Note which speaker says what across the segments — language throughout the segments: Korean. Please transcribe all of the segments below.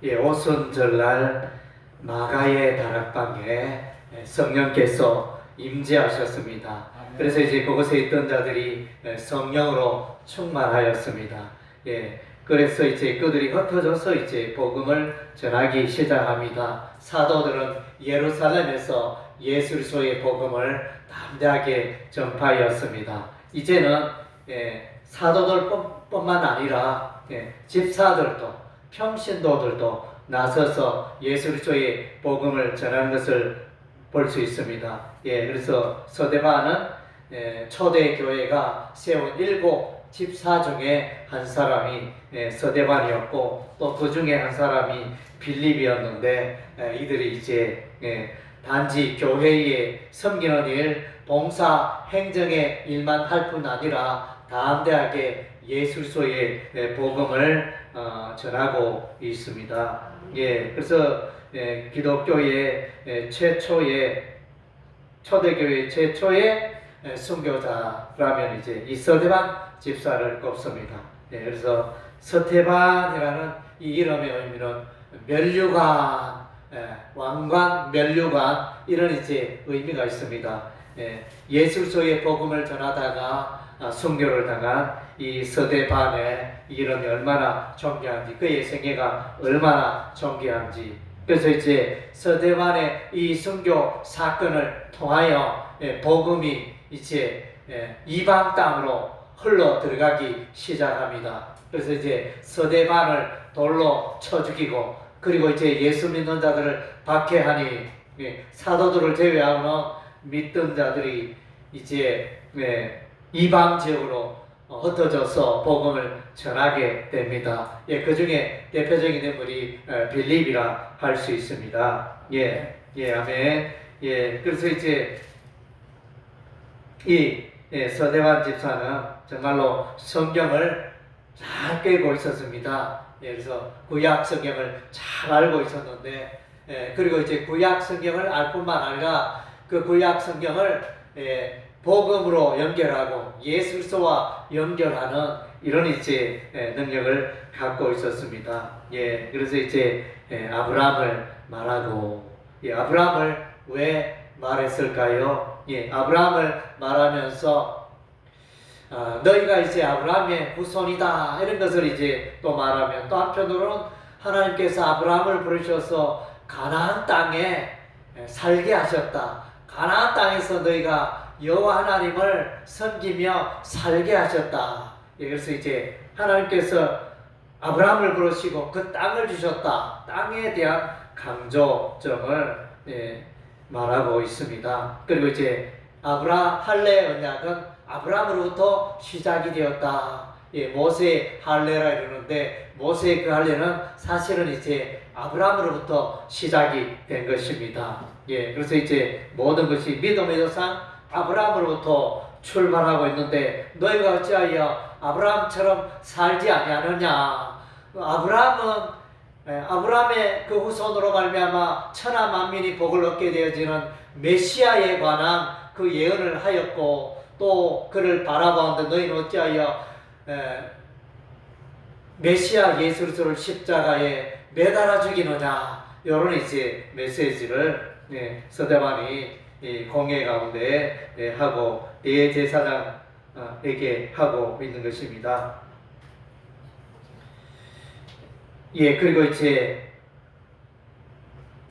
Speaker 1: 오순절날 마가의 다락방에 성령께서 임재하셨습니다. 그래서 이제 그곳에 있던 자들이 성령으로 충만하였습니다. 그래서 이제 그들이 흩어져서 이제 복음을 전하기 시작합니다. 사도들은 예루살렘에서 예수 그리스도의 복음을 담대하게 전파하였습니다. 이제는 사도들뿐만 아니라 집사들도 평신도들도 나서서 예수 그리스도의 복음을 전하는 것을 볼 수 있습니다. 그래서 서대반은 초대 교회가 세운 7 집사 중에 한 사람이 서대반이었고, 또 그 중에 한 사람이 빌립이었는데, 이들이 이제 단지 교회에 섬기는 일, 봉사, 행정의 일만 할 뿐 아니라 담대하게 예수 그리스도의 복음을 전하고 있습니다. 그래서 기독교의 초대교회 최초의 순교자라면 이제 이 서대반 집사를 꼽습니다. 그래서 서태반이라는 이 이름의 의미는 면류관, 왕관, 면류관, 이런 이제 의미가 있습니다. 예수 그리스도의 복음을 전하다가 순교를 당한 이 서대반의 이름이 얼마나 존귀한지, 그의 생애가 얼마나 존귀한지. 그래서 이제 서대반의 이 순교 사건을 통하여 복음이 이제 이방 땅으로 흘러 들어가기 시작합니다. 그래서 이제 서대반을 돌로 쳐 죽이고, 그리고 이제 예수 믿는 자들을 박해하니 사도들을 제외하고는 믿던 자들이 이제 이방 지역으로 흩어져서 복음을 전하게 됩니다. 그 중에 대표적인 인물이 빌립이라 할 수 있습니다. 아멘. 그래서 이제 이 서대반 집사는 정말로 성경을 잘 깨고 있었습니다. 그래서 구약 성경을 잘 알고 있었는데, 그리고 이제 구약 성경을 알 뿐만 아니라 그 구약 성경을 복음으로 연결하고 예수 그리스도와 연결하는 이런 이제 능력을 갖고 있었습니다. 그래서 이제 아브라함을 말하고, 아브라함을 왜 말했을까요? 아브라함을 말하면서 너희가 이제 아브라함의 후손이다, 이런 것을 이제 또 말하면, 또 한편으로는 하나님께서 아브라함을 부르셔서 가나안 땅에 살게 하셨다. 가나안 땅에서 너희가 여호와 하나님을 섬기며 살게 하셨다. 그래서 이제 하나님께서 아브라함을 부르시고 그 땅을 주셨다. 땅에 대한 강조점을 말하고 있습니다. 그리고 이제 할례 언약은 아브라함으로부터 시작이 되었다. 모세 할례라 이러는데, 모세의 그 할례는 사실은 이제 아브라함으로부터 시작이 된 것입니다. 그래서 이제 모든 것이 믿음의 조상 아브라함으로부터 출발하고 있는데, 너희가 어찌하여 아브라함처럼 살지 아니하느냐. 아브라함의 그 후손으로 말미암아 천하 만민이 복을 얻게 되어지는 메시아에 관한 그 예언을 하였고, 또 그를 바라보는데 너희는 어찌하여 메시아 예수 그리스도를 십자가에 매달아 죽이느냐. 이런 이제 메시지를 서대반이 공회 가운데 하고 대제사장에게 하고 있는 것입니다. 그리고 이제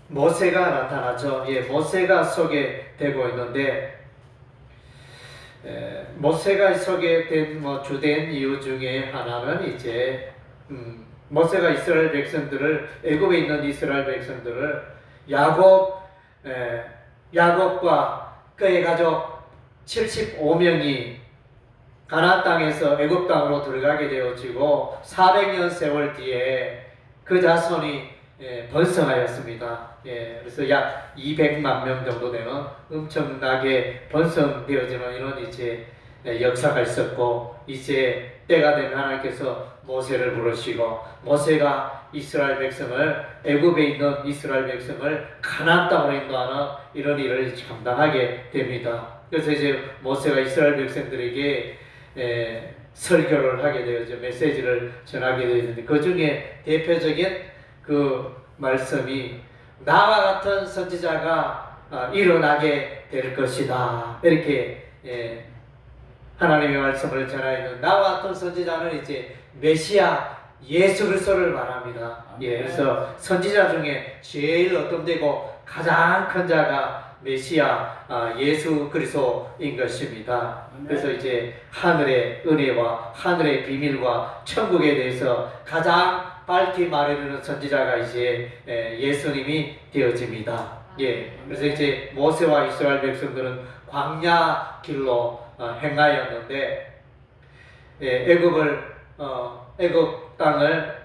Speaker 1: 모세가 나타나죠. 모세가 소개되고 있는데, 모세가 소개된 주된 이유 중에 하나는 이제 모세가 이스라엘 백성들을, 애굽에 있는 이스라엘 백성들을 야곱과 그의 가족 75명이 가나안 땅에서 애굽 땅으로 들어가게 되어지고 400년 세월 뒤에 그 자손이 번성하였습니다. 그래서 약 200만 명 정도 되는 엄청나게 번성되어지는 이런 이제 역사가 있었고, 이제 때가 되면 하나님께서 모세를 부르시고, 모세가 이스라엘 백성을, 애굽에 있는 이스라엘 백성을 가나안 땅으로 인도하는 이런 일을 감당하게 됩니다. 그래서 이제 모세가 이스라엘 백성들에게 설교를 하게 되어져 메시지를 전하게 되었는데, 그 중에 대표적인 그 말씀이 나와 같은 선지자가 일어나게 될 것이다. 이렇게 하나님의 말씀을 전하는 나와 같은 선지자는 이제 메시아 예수 그리스도를 말합니다. 그래서 선지자 중에 제일 어떤되고 가장 큰 자가 메시아 예수 그리스도인 것입니다. 그래서 이제 하늘의 은혜와 하늘의 비밀과 천국에 대해서 가장 밝히 말해주는 선지자가 이제 예수님이 되어집니다. 그래서 이제 모세와 이스라엘 백성들은 광야 길로 행하였는데 애굽 땅을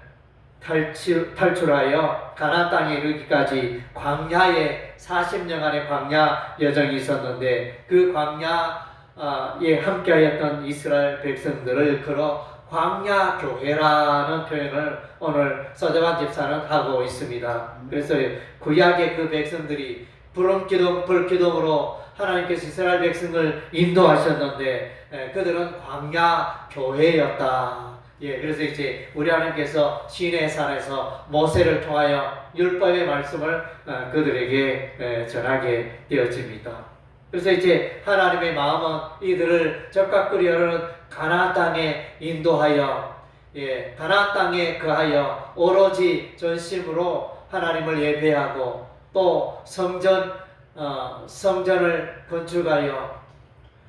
Speaker 1: 탈출하여 가나안 땅에 이르기까지 광야에 40년간의 광야 여정이 있었는데 그 광야에 함께하였던 이스라엘 백성들을 걸어 광야 교회라는 표현을 오늘 서대환 집사는 하고 있습니다. 그래서 구약의 그 백성들이 불기둥으로 하나님께서 이스라엘 백성을 인도하셨는데 그들은 광야 교회였다. 그래서 이제 우리 하나님께서 시내 산에서 모세를 통하여 율법의 말씀을 그들에게 전하게 되어집니다. 그래서 이제 하나님의 마음은 이들을 적각 끓여오르는 가나안 땅에 인도하여 가나안 땅에 거하여 오로지 전심으로 하나님을 예배하고 또 성전을 건축하여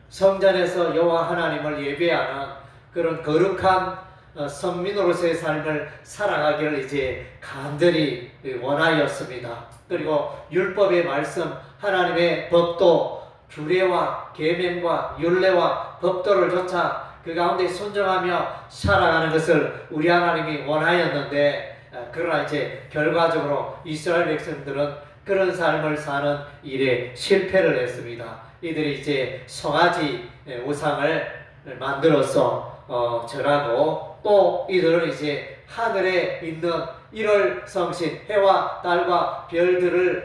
Speaker 1: 성전에서 여호와 하나님을 예배하는 그런 거룩한 선민으로서의 삶을 살아가기를 이제 간절히 원하였습니다. 그리고 율법의 말씀, 하나님의 법도 규례와 계명과 율례와 법도를 조차 그 가운데 순종하며 살아가는 것을 우리 하나님이 원하였는데 그러나 이제 결과적으로 이스라엘 백성들은 그런 삶을 사는 일에 실패를 했습니다. 이들이 이제 송아지 우상을 만들어서 절하고 또 이들은 이제 하늘에 있는 1월 성신 해와 달과 별들의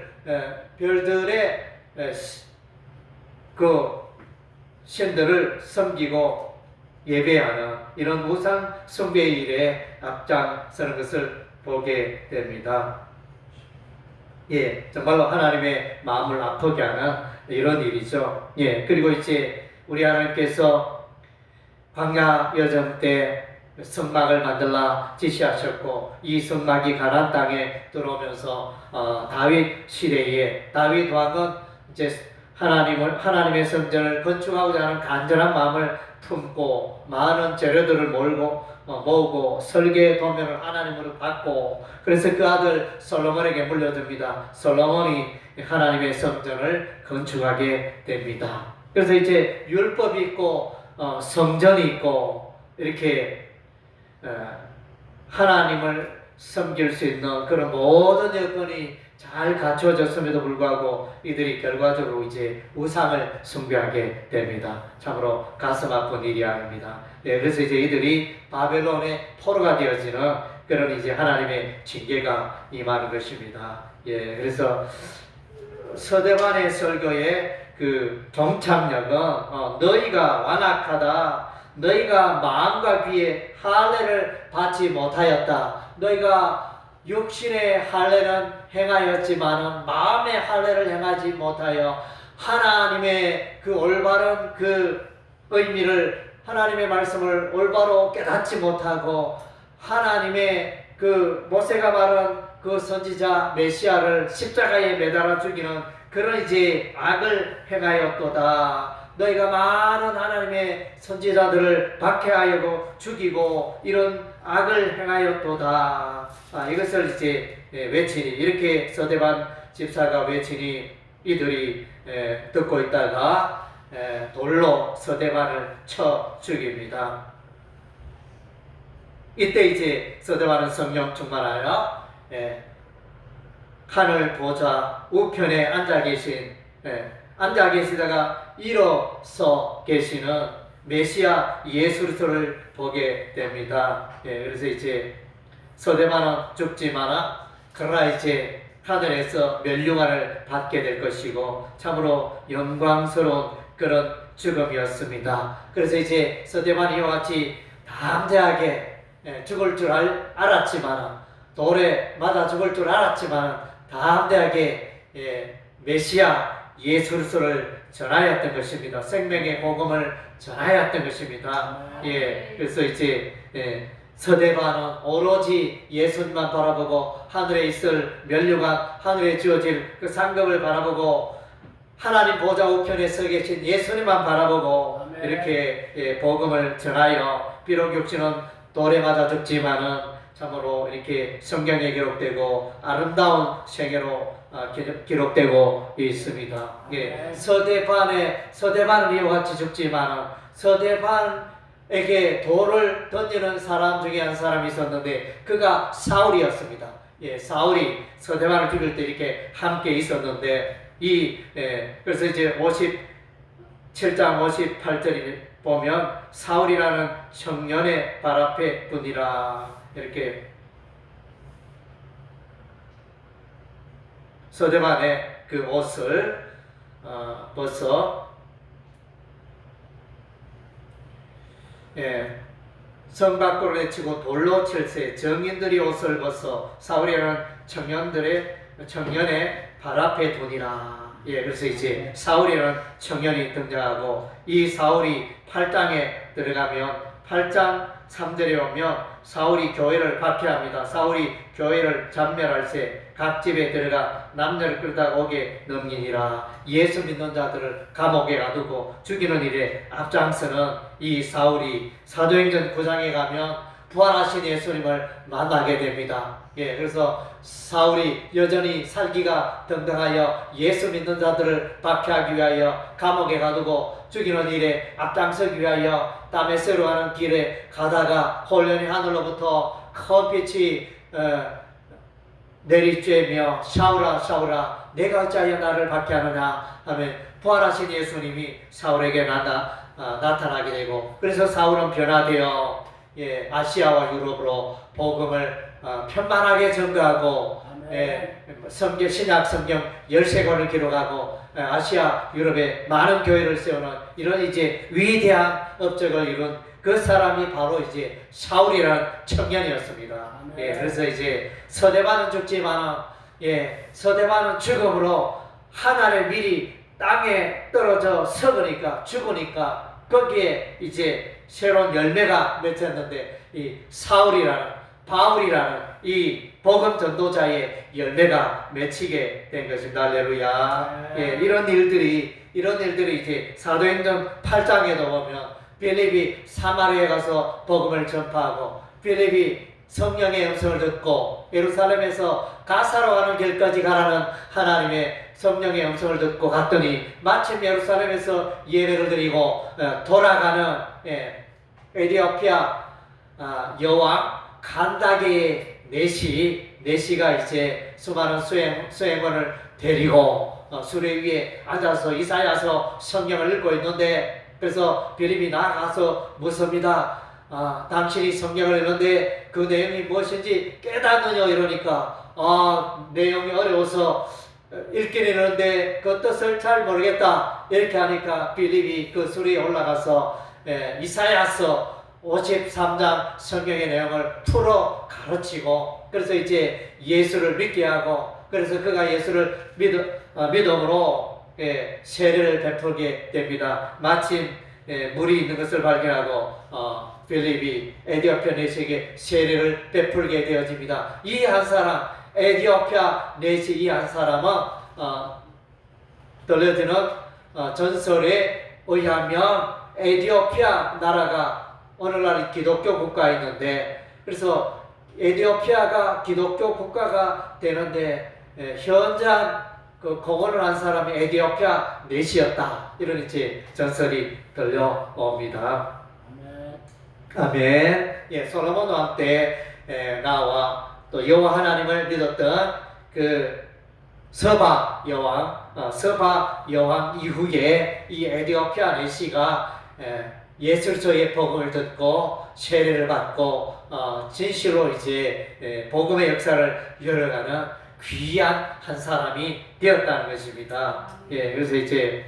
Speaker 1: 그 신들을 섬기고 예배하는 이런 우상 숭배의 일에 앞장서는 것을 보게 됩니다. 정말로 하나님의 마음을 아프게 하는 이런 일이죠. 그리고 이제 우리 하나님께서 광야 여정 때 성막을 만들라 지시하셨고 이 성막이 가나안 땅에 들어오면서 다윗 시대에 다윗 왕은 이제 하나님의 성전을 건축하고자 하는 간절한 마음을 품고 많은 재료들을 모으고 설계 도면을 하나님으로 받고 그래서 그 아들 솔로몬에게 물려줍니다. 솔로몬이 하나님의 성전을 건축하게 됩니다. 그래서 이제 율법이 있고 성전이 있고 이렇게 하나님을 섬길 수 있는 그런 모든 여건이 잘 갖춰졌음에도 불구하고 이들이 결과적으로 이제 우상을 숭배하게 됩니다. 참으로 가슴 아픈 일이 아닙니다. 그래서 이제 이들이 바벨론의 포로가 되어지는 그런 이제 하나님의 징계가 임하는 것입니다. 그래서 서대반의 설교의 그 종착역은 너희가 완악하다. 너희가 마음과 귀에 할례를 받지 못하였다. 너희가 육신의 할례는 행하였지만 마음의 할례를 행하지 못하여 하나님의 그 올바른 그 의미를 하나님의 말씀을 올바로 깨닫지 못하고 하나님의 그 모세가 말한 그 선지자 메시아를 십자가에 매달아 죽이는 그런 이제 악을 행하였도다. 너희가 많은 하나님의 선지자들을 박해하고 죽이고 이런 악을 행하였도다. 이것을 이제 외치니 이렇게 서대반 집사가 외치니 이들이 듣고 있다가 돌로 서대반을 쳐 죽입니다. 이때 이제 서대반은 성령 충만하여 하늘 보좌 우편에 앉아 계시다가 일어서 계시는 메시아 예수 그리스도를 보게 됩니다. 그래서 이제 서대반은 죽지만 그러나 이제 하늘에서 멸류관을 받게 될 것이고 참으로 영광스러운 그런 죽음이었습니다. 그래서 이제 서대반이 이와 같이 담대하게 죽을 줄 알았지만 돌에 맞아 죽을 줄 알았지만 담대하게 메시아 예수를 전하였던 것입니다. 생명의 복음을 전하였던 것입니다. 그래서 이제 서대반은 오로지 예수님만 바라보고 하늘에 있을 면류관, 하늘에 주어질 그 상급을 바라보고 하나님 보좌 우편에 서 계신 예수님만 바라보고 아멘. 이렇게 복음을 전하여 비록 육신은 돌에 맞아 죽지만은 참으로 이렇게 성경에 기록되고 아름다운 생애로 기록되고 있습니다. 서대반은 이와 같이 죽지만은 서대반에게 돌을 던지는 사람 중에 한 사람이 있었는데 그가 사울이었습니다. 사울이 서대반을 죽일 때 이렇게 함께 있었는데 그래서 이제 57장 58절에 보면 사울이라는 청년의 발 앞에 분이라 이렇게 서대반의 그 옷을 벗어 성 밖으로 내치고 돌로 칠세 정인들이 옷을 벗어 사울이라는 청년의 발 앞에 두니라. 그래서 이제 사울이라는 청년이 등장하고 이 사울이 8장에 들어가면 8장 3절에 오면 사울이 교회를 박해합니다. 사울이 교회를 잔멸할세 각 집에 들어가 남녀를 끌다 오게 넘기니라. 예수 믿는 자들을 감옥에 가두고 죽이는 일에 앞장서는 이 사울이 사도행전 9장에 가면 부활하신 예수님을 만나게 됩니다. 그래서 사울이 여전히 살기가 등등하여 예수 믿는 자들을 박해하기 위하여 감옥에 가두고 죽이는 일에 앞장서기 위하여 다메섹으로 가는 길에 가다가 홀연히 하늘로부터 큰 빛이 내리쬐며 샤울아 샤울아 내가 어찌하여 나를 박해하느냐 하면 부활하신 예수님이 사울에게 나타나게 되고 그래서 사울은 변화되어 아시아와 유럽으로 복음을 편만하게 전가하고 신약 성경 13권을 기록하고 아시아 유럽에 많은 교회를 세우는 이런 이제 위대한 업적을 이룬 그 사람이 바로 이제 사울이라는 청년이었습니다. 그래서 이제 서대반은 죽지만 서대반은 죽음으로 하늘의 밀이 땅에 떨어져 죽으니까 거기에 이제 새로운 열매가 맺혔는데 이 바울이라는 이 복음 전도자의 열매가 맺히게 된 것입니다. 할렐루야. 이런 일들이 이제 사도행전 8장에도 보면 빌립이 사마리아에 가서 복음을 전파하고 빌립이 성령의 음성을 듣고 예루살렘에서 가사로 가는 길까지 가라는 하나님의 성령의 음성을 듣고 갔더니 마침 예루살렘에서 예배를 드리고 돌아가는 에디오피아 여왕 간다게의 내시가 이제 수많은 수행원을 데리고 수레 위에 앉아서 이사야서 성경을 읽고 있는데 그래서 빌립이 나가서 묻습니다. 당신이 성경을 읽는데 그 내용이 무엇인지 깨닫느냐 이러니까 내용이 어려워서 읽긴 읽는데 그 뜻을 잘 모르겠다 이렇게 하니까 빌립이 그 수리에 올라가서 이사야서 53장 성경의 내용을 풀어 가르치고 그래서 이제 예수를 믿게 하고 그래서 그가 예수를 믿음으로 세례를 베풀게 됩니다. 마침 물이 있는 것을 발견하고 빌립이 에디오피아 내시에게 세례를 베풀게 되어집니다. 이 한 사람 에디오피아 내시 이 한 사람은 들려지는 전설에 의하면 에디오피아 나라가 오늘날 기독교 국가였는데 그래서 에디오피아가 기독교 국가가 되는데 현장 그 공헌을 한 사람이 에디오피아 내시였다 이런 이제 전설이 들려옵니다. 아멘. 솔로몬 왕 때 나와 또 여호와 하나님을 믿었던 그 서바 여왕 이후에 이 에디오피아 내시가 예수의 복음을 듣고 세례를 받고 진실로 이제 복음의 역사를 열어가는 귀한 한 사람이 되었다는 것입니다. 그래서 이제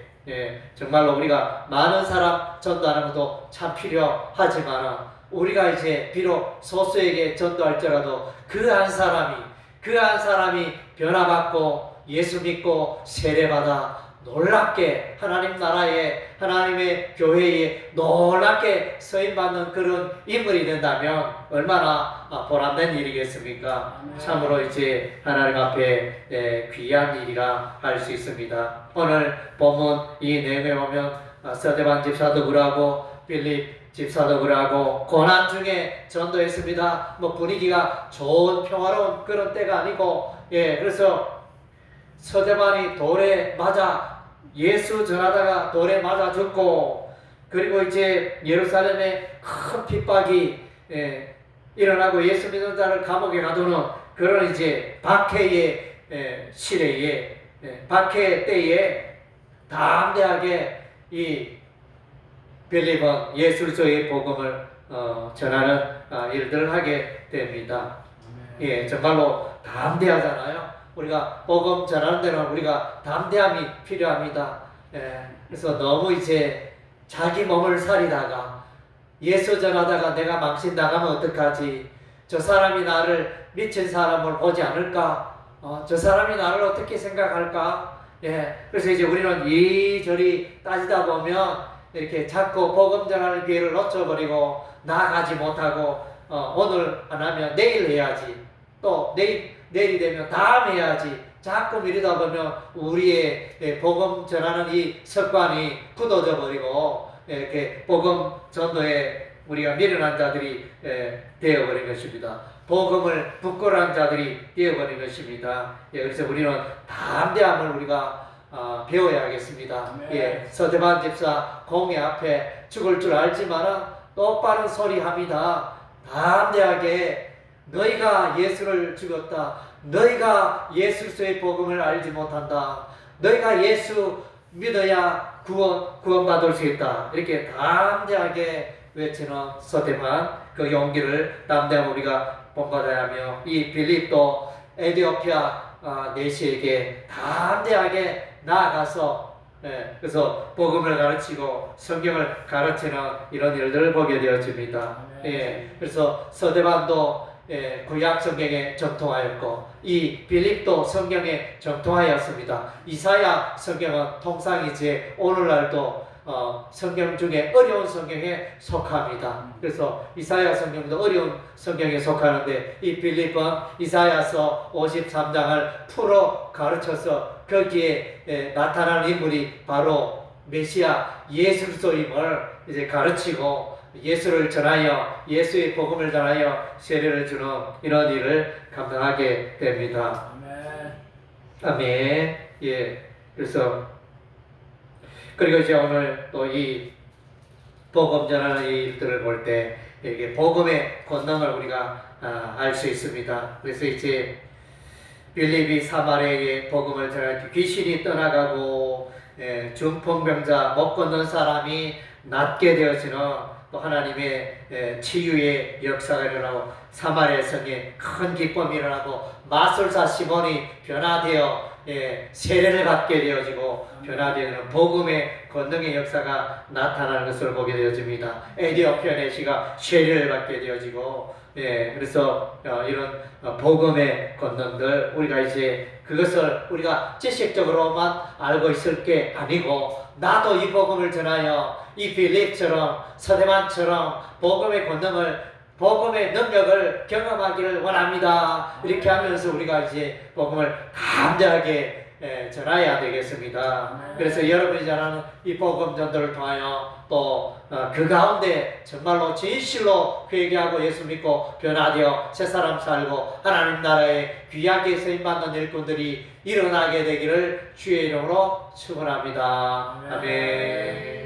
Speaker 1: 정말로 우리가 많은 사람 전도하는 것도 참 필요하지만 우리가 이제 비록 소수에게 전도할지라도 그 한 사람이 변화받고 예수 믿고 세례받아 놀랍게 하나님 나라에 하나님의 교회에 놀랍게 쓰임받는 그런 인물이 된다면 얼마나 보람된 일이겠습니까? 참으로 이제 하나님 앞에 귀한 일이라 할 수 있습니다. 오늘 본문 이 내용에 보면 스데반 집사도 그러고 빌립 집사도 그러고 고난 중에 전도했습니다. 뭐 분위기가 좋은 평화로운 그런 때가 아니고 그래서 스데반이 돌에 맞아 예수 전하다가 돌에 맞아 죽고 그리고 이제 예루살렘에 큰 핍박이 일어나고 예수 믿는 자를 감옥에 가두는 그런 이제 박해의 시대에 박해 때에 담대하게 이 빌립은 예수 그리스도의 복음을 전하는 일들을 하게 됩니다. 정말로 담대하잖아요. 우리가 복음 전하는 데는 우리가 담대함이 필요합니다. 그래서 너무 이제 자기 몸을 살리다가 예수 전하다가 내가 망신 나가면 어떡하지? 저 사람이 나를 미친 사람을 보지 않을까? 저 사람이 나를 어떻게 생각할까? 그래서 이제 우리는 이리저리 따지다 보면 이렇게 자꾸 복음 전하는 기회를 놓쳐버리고 나아가지 못하고 오늘 안 하면 내일 해야지. 또 내일이 되면 다음 해야지. 자꾸 미루다 보면 우리의 복음 전하는 이 습관이 굳어져 버리고 이렇게 복음 전도에 우리가 미련한 자들이 되어버린 것입니다. 복음을 부끄러운 자들이 되어버린 것입니다. 그래서 우리는 담대함을 우리가 배워야겠습니다. 스데반 집사 공회 앞에 죽을 줄 알지만 똑바른 소리 합니다. 담대하게 너희가 예수를 죽였다. 너희가 예수 그리스도의 복음을 알지 못한다. 너희가 예수 믿어야 구원받을 수 있다. 이렇게 담대하게 외치는 스데반 그 용기를 담대하게 우리가 본받아야 하며 이 빌립도 에티오피아 내시에게 담대하게 나아가서 그래서 복음을 가르치고 성경을 가르치는 이런 일들을 보게 되어집니다. 그래서 스데반도 구약 성경에 정통하였고 이 빌립도 성경에 정통하였습니다. 이사야 성경은 통상이지 오늘날도 성경 중에 어려운 성경에 속합니다. 그래서 이사야 성경도 어려운 성경에 속하는데 이 빌립은 이사야서 53장을 풀어 가르쳐서 거기에 나타나는 인물이 바로 메시아 예수 그리스도임을 이제 가르치고 예수를 전하여 예수의 복음을 전하여 세례를 주는 이런 일을 감당하게 됩니다. 아멘. 그래서 그리고 이제 오늘 또 이 복음 전하는 이 일들을 볼 때 이게 복음의 권능을 우리가 알 수 있습니다. 그래서 이제 빌립이 사마리아에 복음을 전할 때 귀신이 떠나가고 중풍병자 못 걷는 사람이 낫게 되어지는 또 하나님의 치유의 역사가 일어나고 사마리아 성에 큰 기쁨이 일어나고 마술사 시몬이 변화되어 세례를 받게 되어지고 변화되는 복음의 권능의 역사가 나타나는 것을 보게 되어집니다. 에티오피아 내시가 세례를 받게 되어지고 그래서 이런 복음의 권능들 우리가 이제 그것을 우리가 지식적으로만 알고 있을 게 아니고 나도 이 복음을 전하여 이 빌립처럼 스데반처럼 복음의 권능을 복음의 능력을 경험하기를 원합니다. 이렇게 하면서 우리가 이제 복음을 담대하게 전해야 되겠습니다. 그래서 여러분이 전하는 이 복음 전도를 통하여 또 그 가운데 정말로 진실로 회개하고 예수 믿고 변화되어 새사람 살고 하나님 나라에 귀하게 쓰임받는 일꾼들이 일어나게 되기를 주의 이름으로 축원합니다. 아멘.